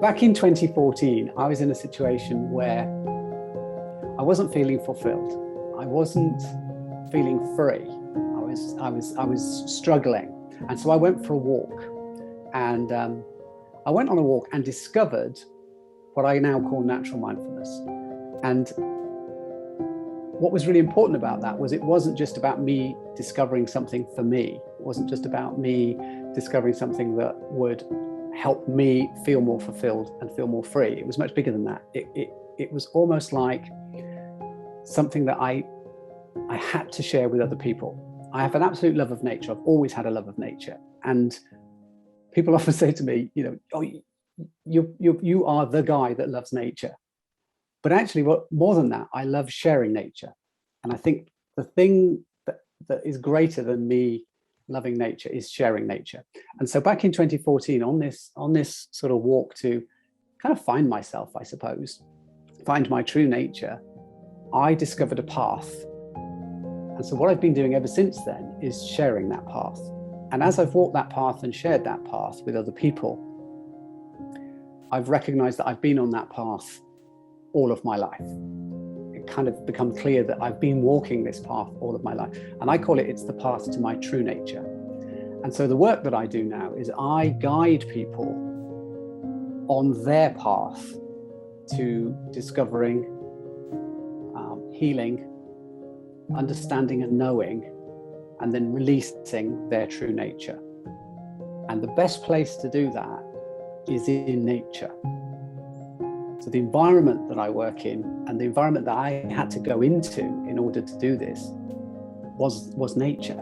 Back in 2014, I was in a situation where I wasn't feeling fulfilled. I wasn't feeling free. I was struggling. And so I went for a walk. And I went on a walk and discovered what I now call natural mindfulness. And what was really important about that was it wasn't just about me discovering something for me. It wasn't just about me discovering something that would help me feel more fulfilled and feel more free. It was much bigger than that. It was almost like something that I had to share with other people. I have an absolute love of nature. I've always had a love of nature. And people often say to me, oh, you are the guy that loves nature. But actually, more than that, I love sharing nature. And I think the thing that is greater than me loving nature is sharing nature. And so back in 2014, on this sort of walk to kind of find myself, I suppose, find my true nature, I discovered a path. And so what I've been doing ever since then is sharing that path. And as I've walked that path and shared that path with other people, I've recognized that I've been on that path all of my life. It kind of become clear that I've been walking this path all of my life. And I call it's the path to my true nature. And so the work that I do now is I guide people on their path to discovering, healing, understanding and knowing, and then releasing their true nature. And the best place to do that is in nature. So the environment that I work in and the environment that I had to go into in order to do this was nature.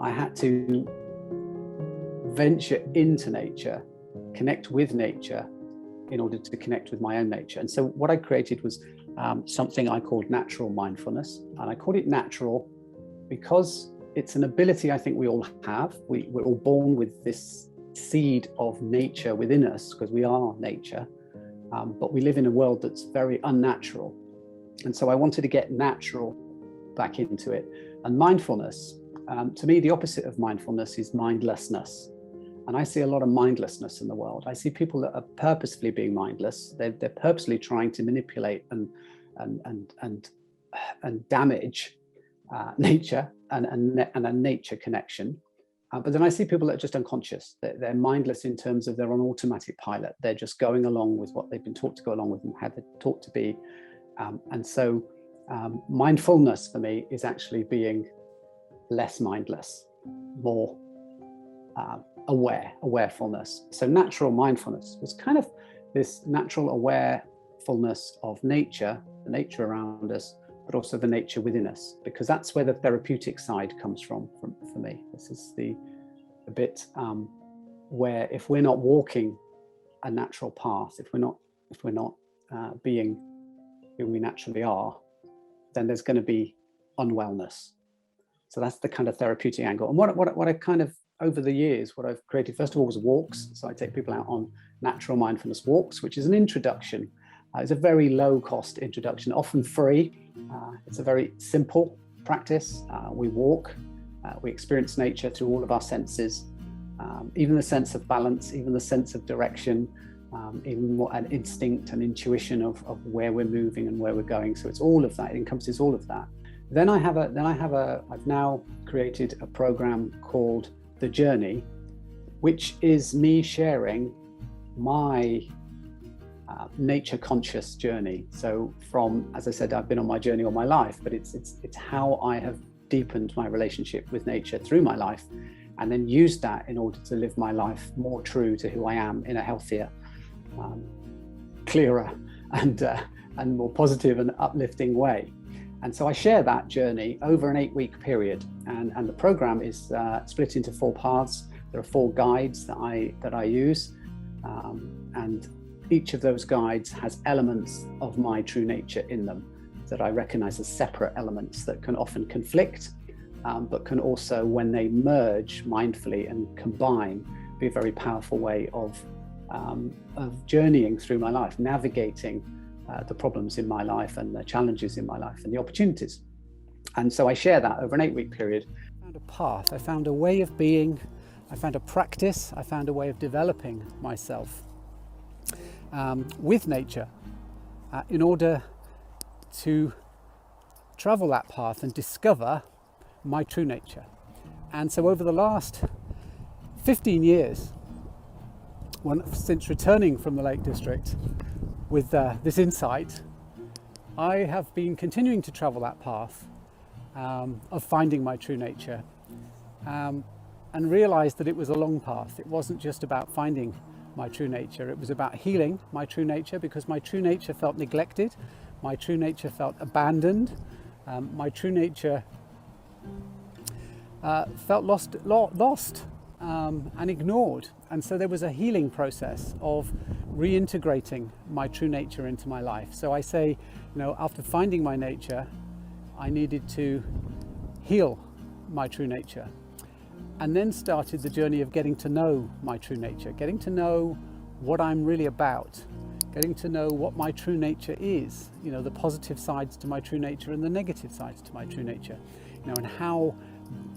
I had to venture into nature, connect with nature in order to connect with my own nature. And so what I created was something I called natural mindfulness. And I called it natural because it's an ability I think we all have. We're all born with this seed of nature within us because we are nature, but we live in a world that's very unnatural. And so I wanted to get natural back into it. And mindfulness, to me, the opposite of mindfulness is mindlessness. And I see a lot of mindlessness in the world. I see people that are purposefully being mindless. They're purposely trying to manipulate and damage nature and a nature connection. But then I see people that are just unconscious. They're mindless in terms of they're on automatic pilot. They're just going along with what they've been taught to go along with and how they're taught to be. And so mindfulness for me is actually less mindless, more awarefulness. So natural mindfulness was kind of this natural awarefulness of nature, the nature around us, but also the nature within us, because that's where the therapeutic side comes from for me. This is the bit where if we're not walking a natural path, if we're not being who we naturally are, then there's going to be unwellness. So that's the kind of therapeutic angle. And what I kind of, over the years, what I've created, first of all, was walks. So I take people out on natural mindfulness walks, which is an introduction. It's a very low cost introduction, often free. It's a very simple practice. We walk, we experience nature through all of our senses, even the sense of balance, even the sense of direction, even more an instinct and intuition of where we're moving and where we're going. So it's all of that, it encompasses all of that. I've now created a program called The Journey, which is me sharing my nature conscious journey. So from, as I said, I've been on my journey all my life, but it's how I have deepened my relationship with nature through my life, and then used that in order to live my life more true to who I am in a healthier, clearer, and more positive and uplifting way. And so I share that journey over an 8-week period, and the program is split into 4 paths. There are 4 guides that I use, and each of those guides has elements of my true nature in them that I recognize as separate elements that can often conflict, but can also, when they merge mindfully and combine, be a very powerful way of journeying through my life, navigating the problems in my life and the challenges in my life and the opportunities. And so I share that over an 8-week period. I found a path, I found a way of being, I found a practice, I found a way of developing myself with nature in order to travel that path and discover my true nature. And so over the last 15 years, since returning from the Lake District with this insight, I have been continuing to travel that path of finding my true nature, and realized that it was a long path. It wasn't just about finding my true nature, it was about healing my true nature, because my true nature felt neglected, my true nature felt abandoned, my true nature felt lost and ignored. And so there was a healing process of reintegrating my true nature into my life. So I say, after finding my nature, I needed to heal my true nature, and then started the journey of getting to know my true nature, getting to know what I'm really about, getting to know what my true nature is, the positive sides to my true nature and the negative sides to my true nature, and how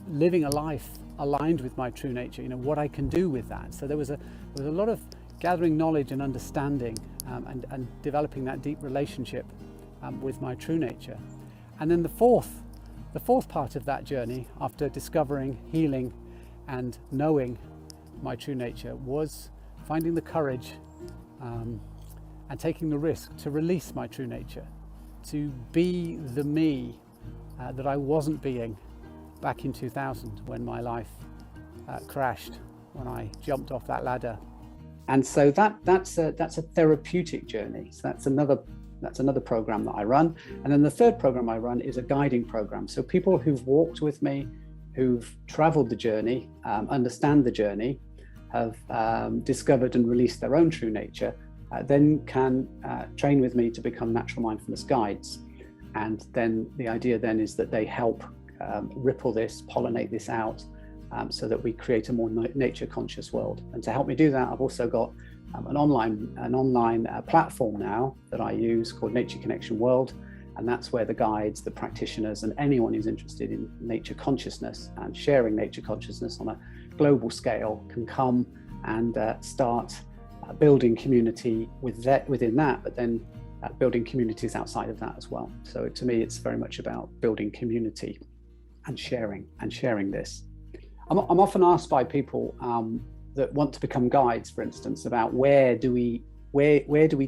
living a life aligned with my true nature, what I can do with that. So there was a lot of gathering knowledge and understanding and developing that deep relationship with my true nature. And then the fourth part of that journey, after discovering, healing and knowing my true nature, was finding the courage and taking the risk to release my true nature, to be the me that I wasn't being back in 2000 when my life crashed, when I jumped off that ladder. And so that's a therapeutic journey. So that's another program that I run. And then the third program I run is a guiding program. So people who've walked with me, who've traveled the journey, understand the journey, have discovered and released their own true nature, then can train with me to become natural mindfulness guides. And then the idea then is that they help ripple this, pollinate this out, so that we create a more nature conscious world. And to help me do that, I've also got an online platform now that I use called Nature Connection World. And that's where the guides, the practitioners, and anyone who's interested in nature consciousness and sharing nature consciousness on a global scale can come and start building community within that, but then building communities outside of that as well. So to me, it's very much about building community and sharing this. I'm often asked by people that want to become guides, for instance, about where do we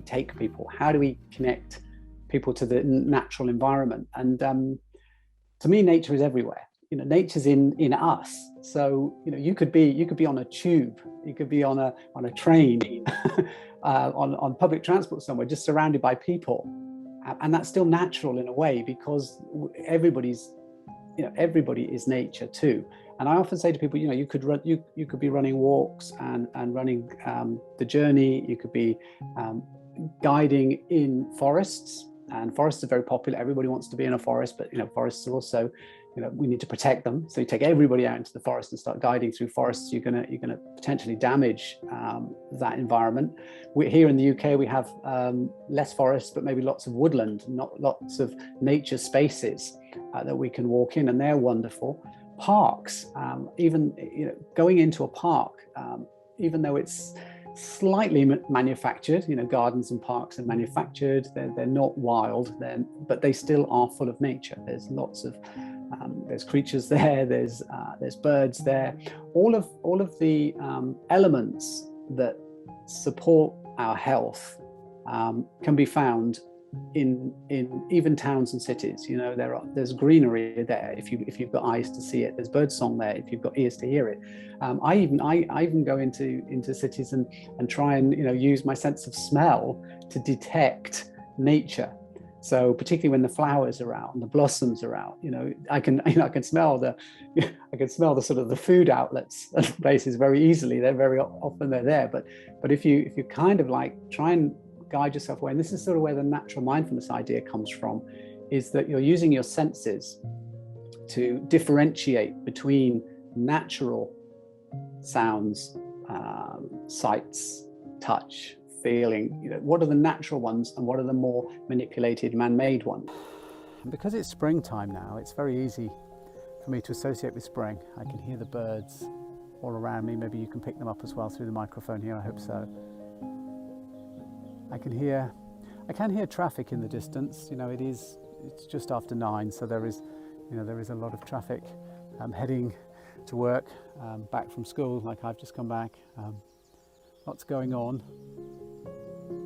take people? How do we connect people to the natural environment? And to me, nature is everywhere. Nature's in us. So you could be on a tube, you could be on a train, on public transport somewhere, just surrounded by people, and that's still natural in a way, because everybody is nature too. And I often say to people, you could be running walks and running the journey. You could be guiding in forests, and forests are very popular. Everybody wants to be in a forest, but forests are also, we need to protect them. So you take everybody out into the forest and start guiding through forests, you're gonna potentially damage that environment. Here in the UK, we have less forests, but maybe lots of woodland, not lots of nature spaces that we can walk in, and they're wonderful. Parks, even going into a park, even though it's slightly manufactured, gardens and parks are manufactured, they're not wild, but they still are full of nature. There's lots of there's creatures there, there's birds there. All of the elements that support our health can be found in even towns and cities. There's greenery there if you've got eyes to see it. There's birdsong there if you've got ears to hear it. I even go into cities and try and use my sense of smell to detect nature. So particularly when the flowers are out and the blossoms are out, I can smell the sort of the food outlets and places very easily. They're very often there. But if you kind of try and guide yourself away, and this is sort of where the natural mindfulness idea comes from, is that you're using your senses to differentiate between natural sounds, sights, touch, feeling? What are the natural ones and what are the more manipulated, man-made ones? Because it's springtime now, it's very easy for me to associate with spring. I can hear the birds all around me. Maybe you can pick them up as well through the microphone here, I hope so. I can hear traffic in the distance. It's just after 9, so there is a lot of traffic heading to work, back from school, like I've just come back. Lots going on,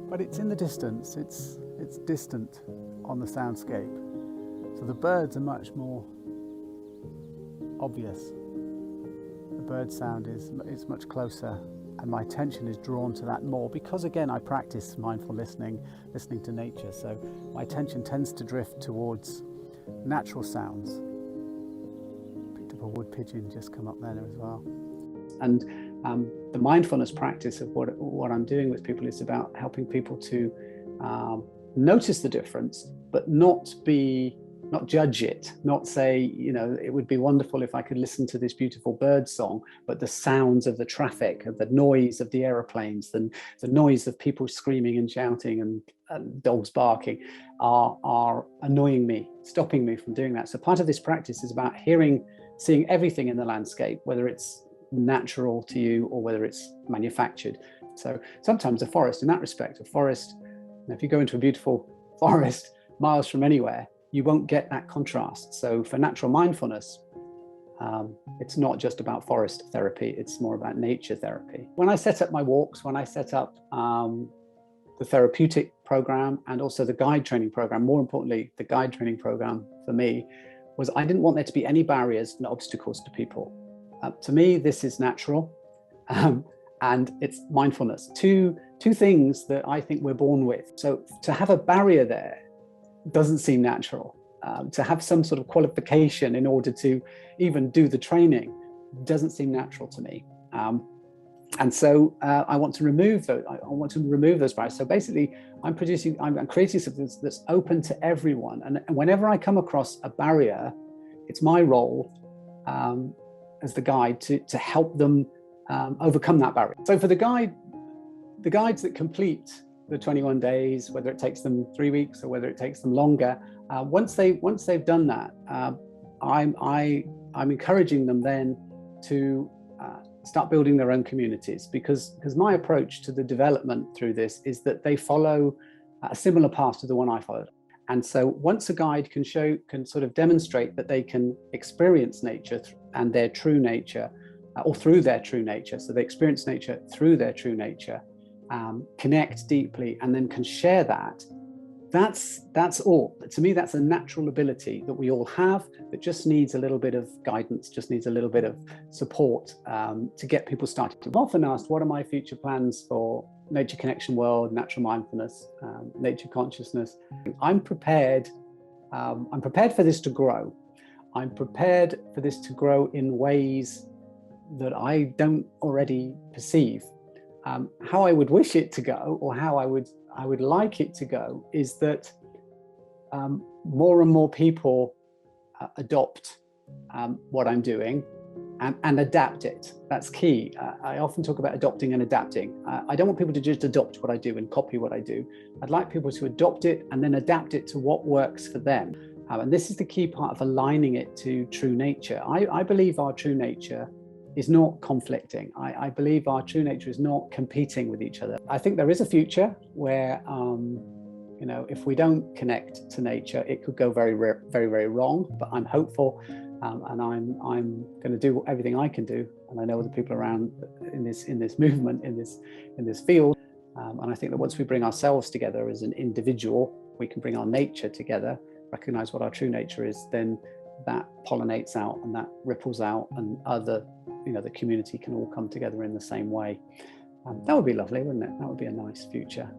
but it's in the distance. It's distant on the soundscape, so the birds are much more obvious. The bird sound is much closer, and my attention is drawn to that more because, again, I practice mindful listening to nature, so my attention tends to drift towards natural sounds. Picked up a wood pigeon just come up there as well. And the mindfulness practice of what I'm doing with people is about helping people to notice the difference, but not judge it, not say, it would be wonderful if I could listen to this beautiful bird song, but the sounds of the traffic, of the noise of the aeroplanes, the noise of people screaming and shouting and dogs barking are annoying me, stopping me from doing that. So part of this practice is about seeing everything in the landscape, whether it's natural to you or whether it's manufactured. So sometimes a forest, in that respect, if you go into a beautiful forest miles from anywhere, you won't get that contrast. So for natural mindfulness, it's not just about forest therapy, it's more about nature therapy. When I set up my walks, when I set up the therapeutic program and also the guide training program, more importantly, the guide training program for me was I didn't want there to be any barriers and obstacles to people. To me, this is natural, and it's mindfulness. Two things that I think we're born with. So to have a barrier there doesn't seem natural. To have some sort of qualification in order to even do the training doesn't seem natural to me. And so I want to remove those. I want to remove those barriers. So basically, I'm creating something that's open to everyone. And whenever I come across a barrier, it's my role as the guide to help them overcome that barrier. So for the guides that complete the 21 days, whether it takes them 3 weeks or whether it takes them longer, once they've done that, I'm encouraging them then to start building their own communities, because my approach to the development through this is that they follow a similar path to the one I followed. And so once a guide can sort of demonstrate that they can experience nature and their true nature, or through their true nature, so they experience nature through their true nature, connect deeply, and then can share that, that's all. To me, that's a natural ability that we all have that just needs a little bit of guidance, just needs a little bit of support to get people started. I'm often asked, what are my future plans for nature connection world, natural mindfulness, nature consciousness? I'm prepared for this to grow. I'm prepared for this to grow in ways that I don't already perceive. How I would wish it to go, or how I would like it to go, is that more and more people adopt what I'm doing and adapt it. That's key. I often talk about adopting and adapting. I don't want people to just adopt what I do and copy what I do. I'd like people to adopt it and then adapt it to what works for them. And this is the key part of aligning it to true nature. I believe our true nature is not conflicting. I believe our true nature is not competing with each other. I think there is a future where, if we don't connect to nature, it could go very, very, very wrong. But I'm hopeful, and I'm going to do everything I can do. And I know other people around in this movement, in this field. And I think that once we bring ourselves together as an individual, we can bring our nature together, recognize what our true nature is, then that pollinates out and that ripples out, and the community can all come together in the same way. That would be lovely, wouldn't it? That would be a nice future.